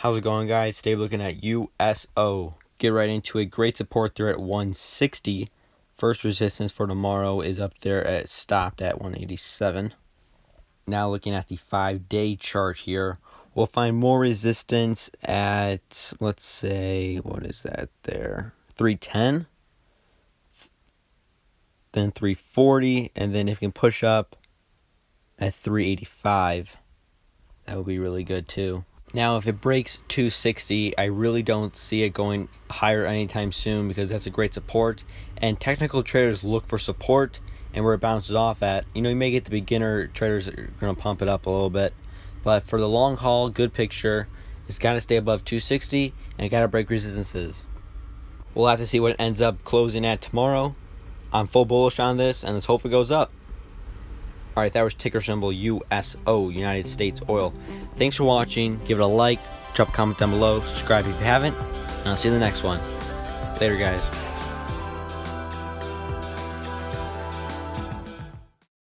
How's it going, guys? Today we're looking at USO. Get right into it. Great support there at 160. First resistance for tomorrow is up there at stopped at 187. Now looking at the 5-day chart here, we'll find more resistance at, let's say, what is that there? 310, then 340, and then if you can push up at 385, that would be really good too. Now, if it breaks 260, I really don't see it going higher anytime soon because that's a great support. And technical traders look for support and where it bounces off at. You may get the beginner traders that are going to pump it up a little bit. But for the long haul, good picture, it's got to stay above 260 and it got to break resistances. We'll have to see what it ends up closing at tomorrow. I'm full bullish on this, and let's hope it goes up. Alright, that was ticker symbol USO, United States Oil. Thanks for watching. Give it a like, drop a comment down below, subscribe if you haven't, and I'll see you in the next one. Later, guys.